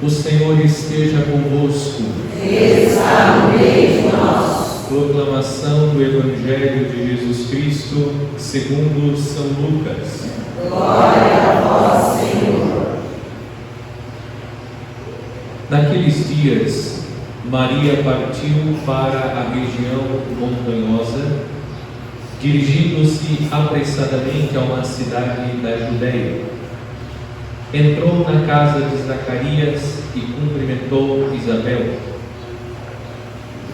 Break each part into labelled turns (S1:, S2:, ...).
S1: O Senhor esteja convosco.
S2: Ele está no meio de nós.
S1: Proclamação do Evangelho de Jesus Cristo segundo São Lucas.
S2: Glória a vós, Senhor.
S1: Naqueles dias, Maria partiu para a região montanhosa, dirigindo-se apressadamente a uma cidade da Judéia. Entrou na casa de Zacarias e cumprimentou Isabel.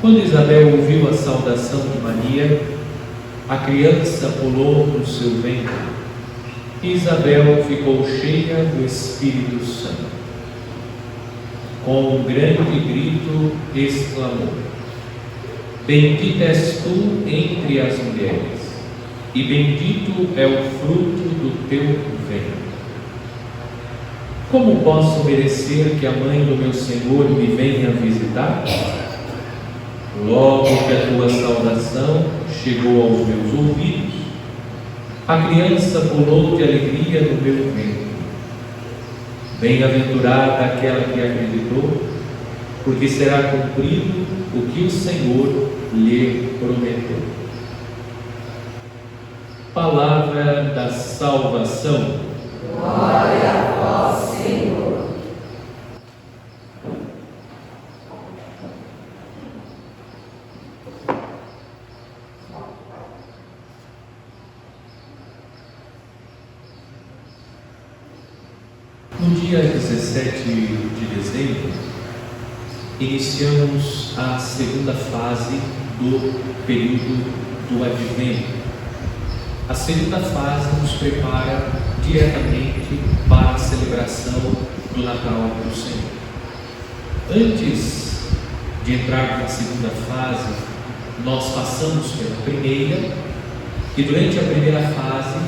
S1: Quando Isabel ouviu a saudação de Maria, a criança pulou no seu ventre. E Isabel ficou cheia do Espírito Santo. Com um grande grito exclamou: Bendita és tu entre as mulheres, e bendito é o fruto do teu ventre. Como posso merecer que a mãe do meu Senhor me venha visitar? Logo que a tua saudação chegou aos meus ouvidos, a criança pulou de alegria no meu ventre. Bem-aventurada aquela que acreditou, porque será cumprido o que o Senhor lhe prometeu. Palavra da salvação.
S2: Glória a vós, Senhor.
S1: No dia 17 de dezembro, iniciamos a segunda fase do período do Advento. A segunda fase nos prepara diretamente para a celebração do Natal do Senhor. Antes de entrar na segunda fase, nós passamos pela primeira, e durante a primeira fase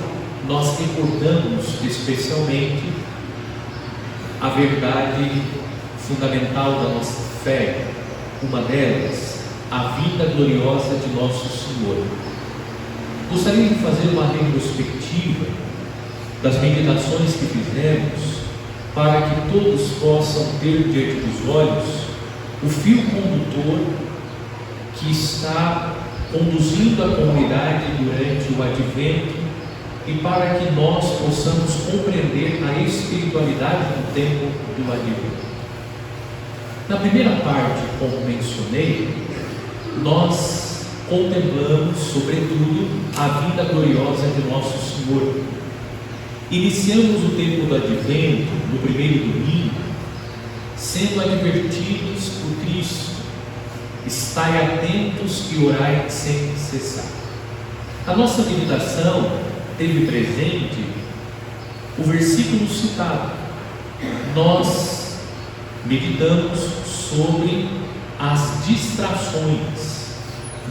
S1: nós recordamos especialmente a verdade fundamental da nossa fé, uma delas, a vinda gloriosa de nosso Senhor. Gostaria de fazer uma retrospectiva das meditações que fizemos, para que todos possam ter diante dos olhos o fio condutor que está conduzindo a comunidade durante o Advento, e para que nós possamos compreender a espiritualidade do tempo do Advento. Na primeira parte, como mencionei, nós contemplamos, sobretudo, a vinda gloriosa de nosso Senhor. Iniciamos o tempo do Advento, no primeiro domingo, sendo advertidos por Cristo: estai atentos e orai sem cessar. A nossa meditação teve presente o versículo citado. Nós meditamos sobre as distrações.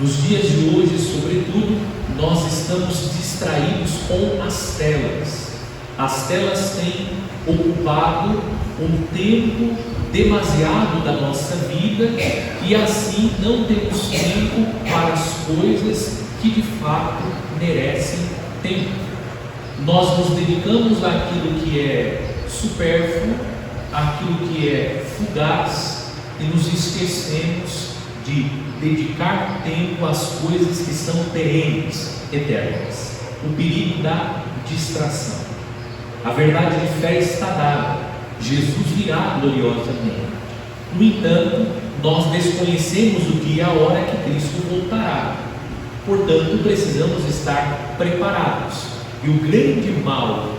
S1: Nos dias de hoje, sobretudo, nós estamos distraídos com as telas. As telas têm ocupado um tempo demasiado da nossa vida, e assim não temos tempo para as coisas que de fato merecem tempo. Nós nos dedicamos àquilo que é supérfluo, àquilo que é fugaz, e nos esquecemos de dedicar tempo às coisas que são perenes, eternas. O perigo da distração. A verdade de fé está dada: Jesus virá gloriosamente. No entanto, nós desconhecemos o dia e a hora que Cristo voltará. Portanto, precisamos estar preparados. E o grande mal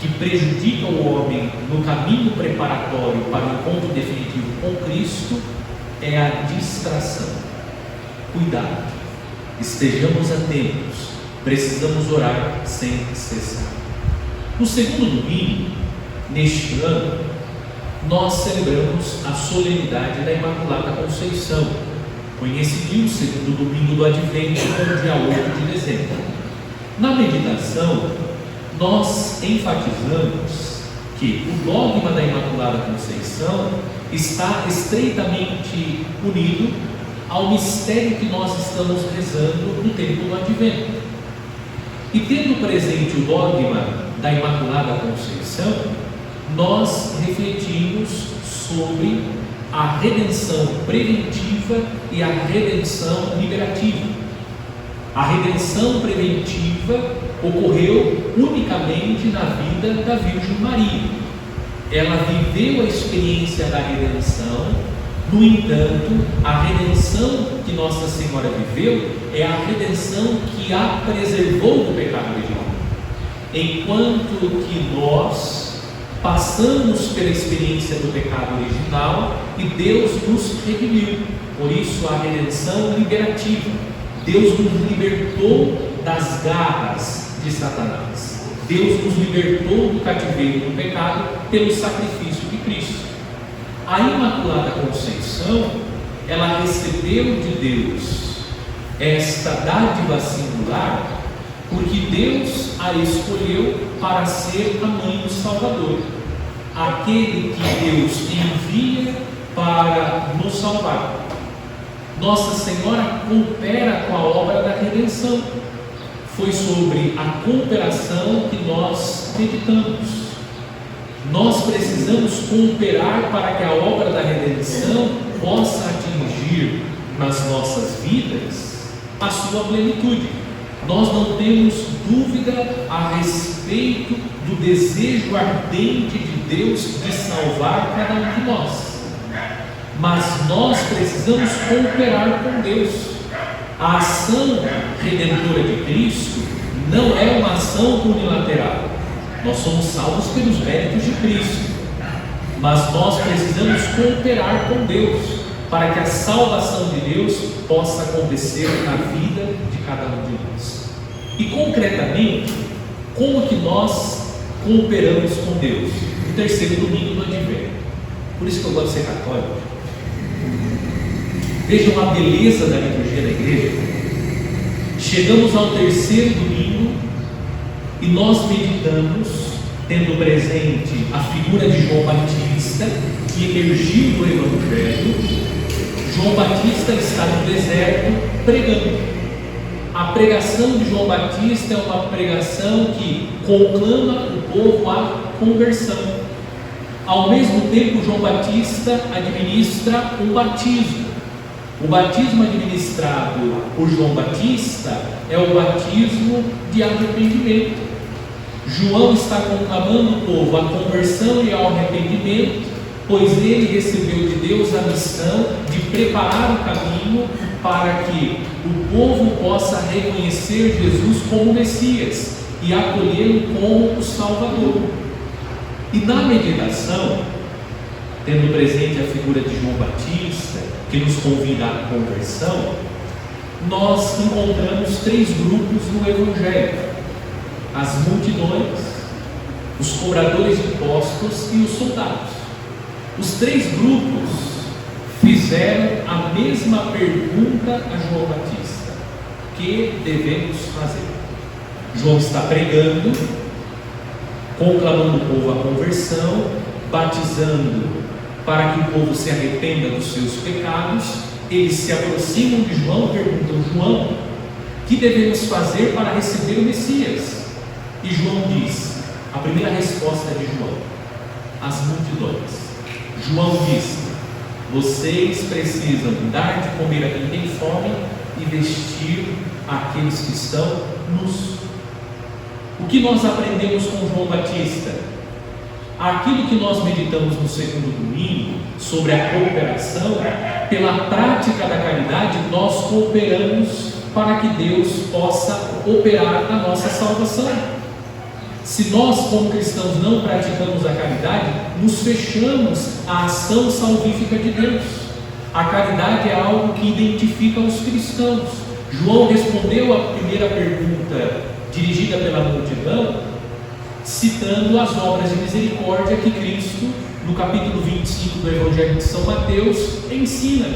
S1: que prejudica o homem no caminho preparatório para o encontro definitivo com Cristo é a distração. Cuidado, estejamos atentos, precisamos orar sem cessar. No segundo domingo, neste ano, nós celebramos a solenidade da Imaculada Conceição, coincidiu o segundo domingo do Advento com o dia 8 de dezembro. Na meditação, nós enfatizamos que o dogma da Imaculada Conceição está estreitamente unido ao mistério que nós estamos rezando no tempo do Advento. E tendo presente o dogma da Imaculada Conceição, nós refletimos sobre a redenção preventiva e a redenção liberativa. A redenção preventiva ocorreu unicamente na vida da Virgem Maria. Ela viveu a experiência da redenção. No entanto, a redenção que Nossa Senhora viveu é a redenção que a preservou do pecado original. Enquanto que nós passamos pela experiência do pecado original e Deus nos redimiu. Por isso a redenção liberativa. Deus nos libertou das garras de Satanás. Deus nos libertou do cativeiro do pecado pelo sacrifício de Cristo. A Imaculada Conceição, ela recebeu de Deus esta dádiva singular porque Deus a escolheu para ser a mãe do Salvador, aquele que Deus envia para nos salvar. Nossa Senhora coopera com a obra da redenção. Foi sobre a cooperação que nós meditamos. Nós precisamos cooperar para que a obra da redenção possa atingir nas nossas vidas a sua plenitude. Nós não temos dúvida a respeito do desejo ardente de Deus de salvar cada um de nós. Mas nós precisamos cooperar com Deus. A ação redentora de Cristo não é uma ação unilateral. Nós somos salvos pelos méritos de Cristo, mas nós precisamos cooperar com Deus para que a salvação de Deus possa acontecer na vida de cada um de nós. E concretamente, como que nós cooperamos com Deus? No terceiro domingo do Advento. Por isso que eu gosto de ser católico. Vejam a beleza da liturgia da igreja. Chegamos ao terceiro domingo e nós meditamos, tendo presente a figura de João Batista, que emergiu do Evangelho. João Batista está no deserto pregando. A pregação de João Batista é uma pregação que conclama o povo à conversão. Ao mesmo tempo, João Batista administra um batismo. O batismo administrado por João Batista é o batismo de arrependimento. João está conclamando o povo à conversão e ao arrependimento, pois ele recebeu de Deus a missão de preparar o caminho para que o povo possa reconhecer Jesus como Messias e acolhê-lo como o Salvador. E na meditação, tendo presente a figura de João Batista, que nos convida à conversão, nós encontramos três grupos no Evangelho: as multidões, os cobradores de impostos e os soldados. Os três grupos fizeram a mesma pergunta a João Batista: o que devemos fazer? João está pregando, conclamando o povo à conversão, batizando para que o povo se arrependa dos seus pecados. Eles se aproximam de João e perguntam: João, o que devemos fazer para receber o Messias? E João diz, a primeira resposta de João: as multidões. João diz: vocês precisam dar de comer a quem tem fome e vestir aqueles que estão nus. O que nós aprendemos com João Batista? Aquilo que nós meditamos no segundo domingo sobre a cooperação, pela prática da caridade nós cooperamos para que Deus possa operar a nossa salvação. Se nós como cristãos não praticamos a caridade, nos fechamos à ação salvífica de Deus. A caridade é algo que identifica os cristãos. João respondeu a primeira pergunta dirigida pela multidão citando as obras de misericórdia que Cristo, no capítulo 25 do Evangelho de São Mateus, ensina.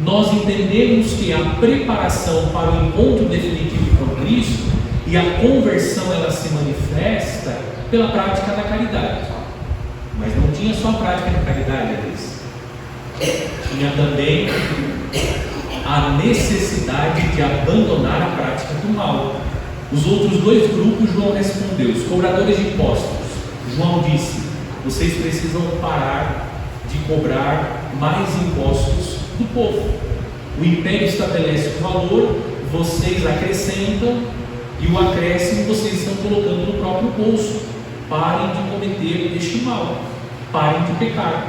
S1: Nós entendemos que a preparação para o encontro definitivo com Cristo e a conversão, ela se manifesta pela prática da caridade. Mas não tinha só a prática da caridade, tinha também a necessidade de abandonar a prática do mal. Os outros dois grupos, João respondeu: os cobradores de impostos. João disse: vocês precisam parar de cobrar mais impostos do povo. O império estabelece o valor, vocês acrescentam, e o acréscimo vocês estão colocando no próprio bolso. Parem de cometer este mal, parem de pecar.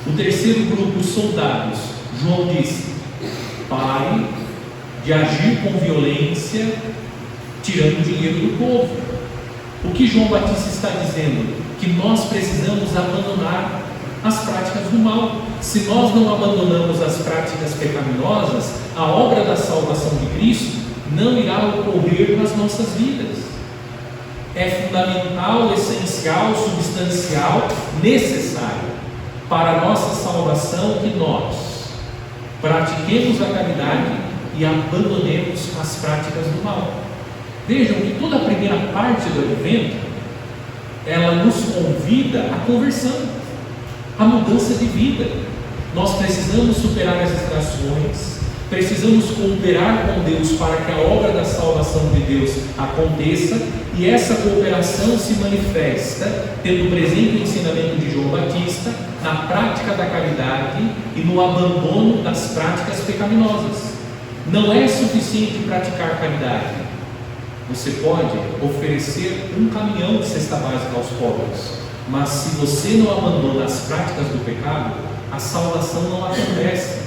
S1: O terceiro grupo, os soldados, João disse: parem de agir com violência, tirando dinheiro do povo. O que João Batista está dizendo? Que nós precisamos abandonar as práticas do mal. Se nós não abandonamos as práticas pecaminosas, a obra da salvação de Cristo não irá ocorrer nas nossas vidas. É fundamental, essencial, substancial, necessário para a nossa salvação que nós pratiquemos a caridade e abandonemos as práticas do mal. Vejam que toda a primeira parte do Advento, ela nos convida à conversão, à mudança de vida. Nós precisamos superar as distrações, precisamos cooperar com Deus para que a obra da salvação de Deus aconteça, e essa cooperação se manifesta tendo presente o ensinamento de João Batista na prática da caridade e no abandono das práticas pecaminosas. Não é suficiente praticar caridade. Você pode oferecer um caminhão de cesta básica aos pobres, mas se você não abandona as práticas do pecado, a salvação não acontece.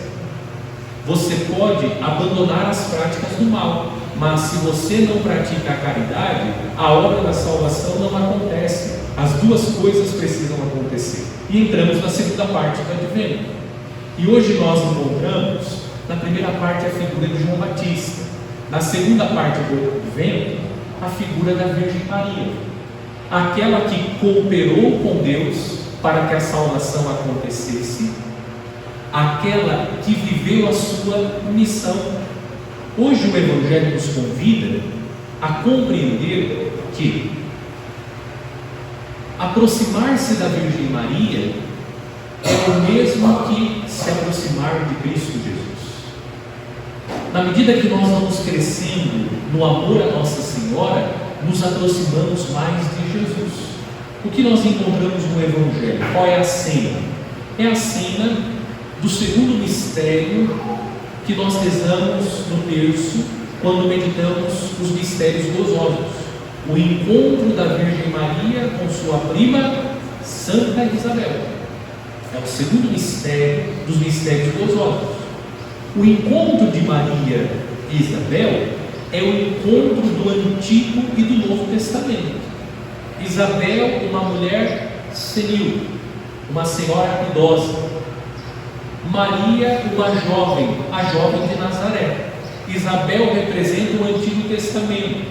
S1: Você pode abandonar as práticas do mal, mas se você não pratica a caridade, a obra da salvação não acontece. As duas coisas precisam acontecer. E entramos na segunda parte do Advento. E hoje nós encontramos, na primeira parte, a figura de João Batista. Na segunda parte do Advento, a figura da Virgem Maria, aquela que cooperou com Deus para que a salvação acontecesse, aquela que viveu a sua missão. Hoje o Evangelho nos convida a compreender que aproximar-se da Virgem Maria é o mesmo que se aproximar de Cristo Jesus. Na medida que nós vamos crescendo no amor a Nossa Senhora, nos aproximamos mais de Jesus. O que nós encontramos no Evangelho? Qual é a cena? É a cena do segundo mistério que nós rezamos no terço, quando meditamos os mistérios gozosos. O encontro da Virgem Maria com sua prima Santa Isabel. É o segundo mistério dos mistérios gozosos. O encontro de Maria e Isabel é o encontro do Antigo e do Novo Testamento. Isabel, uma mulher senil, uma senhora idosa. Maria, uma jovem, a jovem de Nazaré. Isabel representa o Antigo Testamento,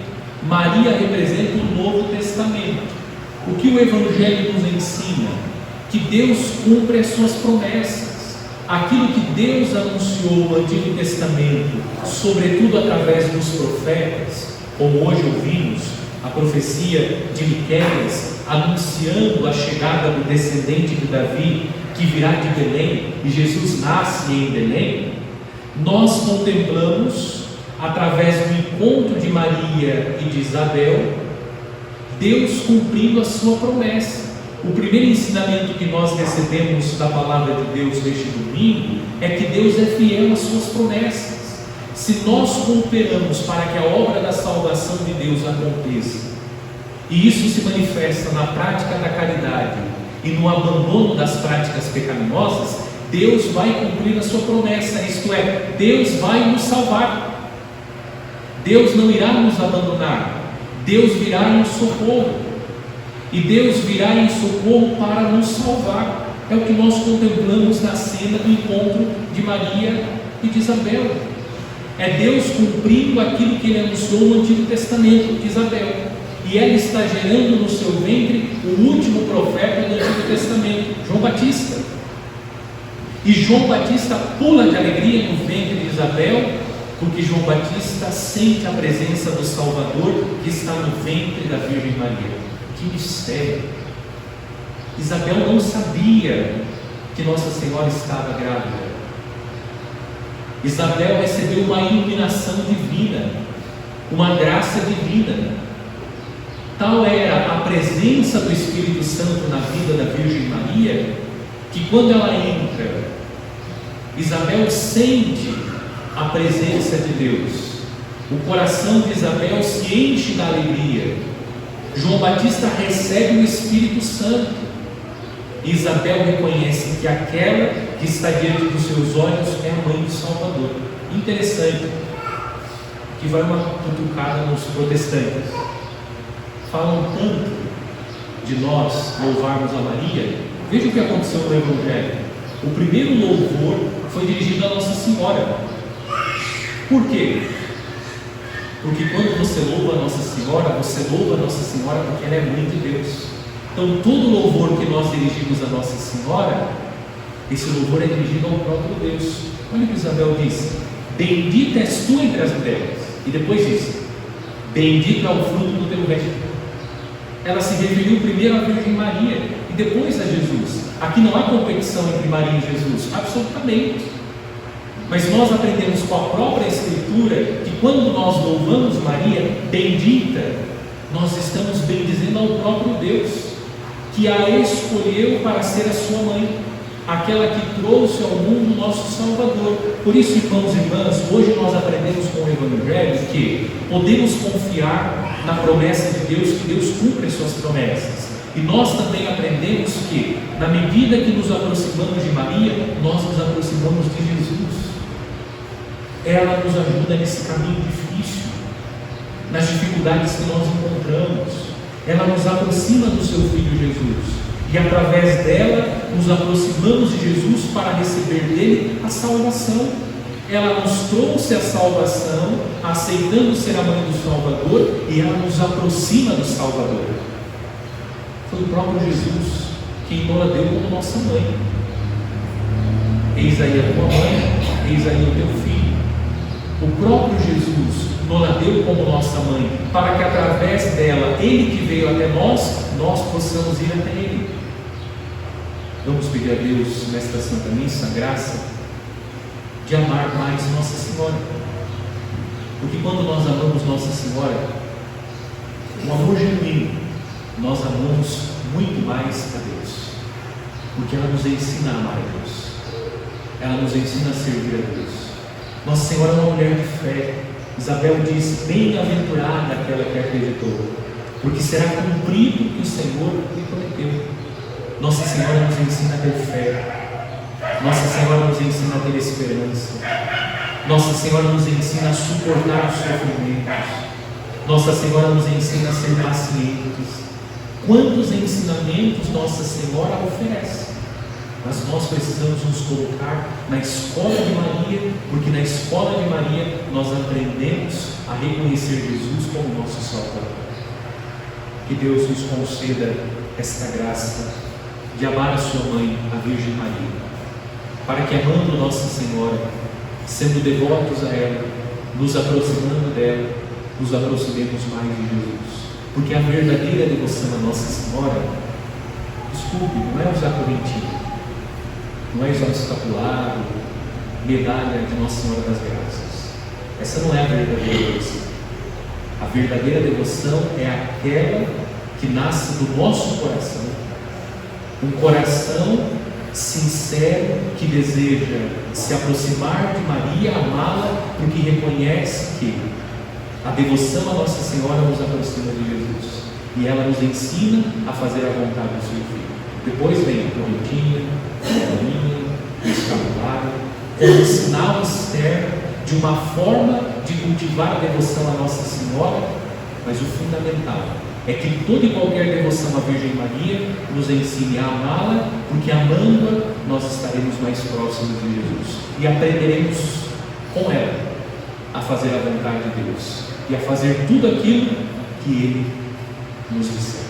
S1: Maria representa o Novo Testamento. O que o Evangelho nos ensina? Que Deus cumpre as suas promessas. Aquilo que Deus anunciou no Antigo Testamento, sobretudo através dos profetas, como hoje ouvimos a profecia de Miqueias, anunciando a chegada do descendente de Davi, que virá de Belém, e Jesus nasce em Belém, nós contemplamos, através do encontro de Maria e de Isabel, Deus cumprindo a sua promessa. O primeiro ensinamento que nós recebemos da palavra de Deus neste domingo é que Deus é fiel às suas promessas. Se nós cooperamos para que a obra da salvação de Deus aconteça, e isso se manifesta na prática da caridade e no abandono das práticas pecaminosas, Deus vai cumprir a sua promessa, isto é, Deus vai nos salvar. Deus não irá nos abandonar, Deus virá em socorro. E Deus virá em socorro para nos salvar. É o que nós contemplamos na cena do encontro de Maria e de Isabel. É Deus cumprindo aquilo que Ele anunciou no Antigo Testamento, de Isabel. E ela está gerando no seu ventre o último profeta do Antigo Testamento, João Batista. E João Batista pula de alegria no ventre de Isabel, porque João Batista sente a presença do Salvador que está no ventre da Virgem Maria. Que mistério! Isabel não sabia que Nossa Senhora estava grávida. Isabel recebeu uma iluminação divina, uma graça divina. Tal era a presença do Espírito Santo na vida da Virgem Maria, que quando ela entra, Isabel sente a presença de Deus. O coração de Isabel se enche da alegria. João Batista recebe o Espírito Santo. E Isabel reconhece que aquela que está diante dos seus olhos é a mãe do Salvador. Interessante, que vai uma cutucada nos protestantes. Falam tanto de nós louvarmos a Maria. Veja o que aconteceu no Evangelho. O primeiro louvor foi dirigido a Nossa Senhora. Por quê? Porque quando você louva a Nossa Senhora, você louva a Nossa Senhora porque ela é mãe de Deus. Então todo louvor que nós dirigimos a Nossa Senhora, esse louvor é dirigido ao próprio Deus. Olha o que Isabel disse: bendita és tu entre as mulheres. E depois diz: bendito é o fruto do teu ventre. Ela se referiu primeiro à Virgem Maria e depois a Jesus. Aqui não há competição entre Maria e Jesus, absolutamente. Mas nós aprendemos com a própria Escritura que quando nós louvamos Maria, bendita, nós estamos bendizendo ao próprio Deus, que a escolheu para ser a sua mãe, aquela que trouxe ao mundo o nosso Salvador. Por isso, irmãos e irmãs, hoje nós aprendemos com o Evangelho que podemos confiar na promessa de Deus, que Deus cumpre as suas promessas. E nós também aprendemos que, na medida que nos aproximamos de Maria, nós nos aproximamos de Jesus. Ela nos ajuda nesse caminho difícil, nas dificuldades que nós encontramos. Ela nos aproxima do seu Filho Jesus. E através dela, nos aproximamos de Jesus para receber dele a salvação. Ela nos trouxe a salvação, aceitando ser a mãe do Salvador, e ela nos aproxima do Salvador. Foi o próprio Jesus quem nos deu como nossa mãe. Eis aí a tua mãe, eis aí o teu filho. O próprio Jesus nos deu como nossa mãe, para que através dela, ele que veio até nós, nós possamos ir até ele. Vamos pedir a Deus nesta Santa Missa a graça de amar mais Nossa Senhora, porque quando nós amamos Nossa Senhora, um amor genuíno, nós amamos muito mais a Deus, porque ela nos ensina a amar a Deus, ela nos ensina a servir a Deus. Nossa Senhora é uma mulher de fé. Isabel diz: bem-aventurada aquela que acreditou, porque será cumprido o que o Senhor lhe prometeu. Nossa Senhora nos ensina a ter fé, Nossa Senhora nos ensina a ter esperança, Nossa Senhora nos ensina a suportar os sofrimentos, Nossa Senhora nos ensina a ser pacientes. Quantos ensinamentos Nossa Senhora oferece, mas nós precisamos nos colocar na escola de Maria, porque na escola de Maria nós aprendemos a reconhecer Jesus como nosso Salvador. Que Deus nos conceda esta graça de amar a sua mãe, a Virgem Maria, para que, amando Nossa Senhora, sendo devotos a ela, nos aproximando dela, nos aproximemos mais de Jesus. Porque a verdadeira devoção a Nossa Senhora, desculpe, não é usar correntinha, não é usar escapulário, medalha de Nossa Senhora das Graças. Essa não é a verdadeira devoção. A verdadeira devoção é aquela que nasce do nosso coração, um coração sincero que deseja se aproximar de Maria, amá-la, porque reconhece que a devoção a Nossa Senhora nos aproxima de Jesus e ela nos ensina a fazer a vontade do seu Filho. Depois vem a correntinha, a bolinha, o escapulário, como sinal externo de uma forma de cultivar a devoção a Nossa Senhora, mas o fundamental é que toda e qualquer devoção à Virgem Maria nos ensine a amá-la, porque amando-a nós estaremos mais próximos de Jesus e aprenderemos com ela a fazer a vontade de Deus e a fazer tudo aquilo que Ele nos disser.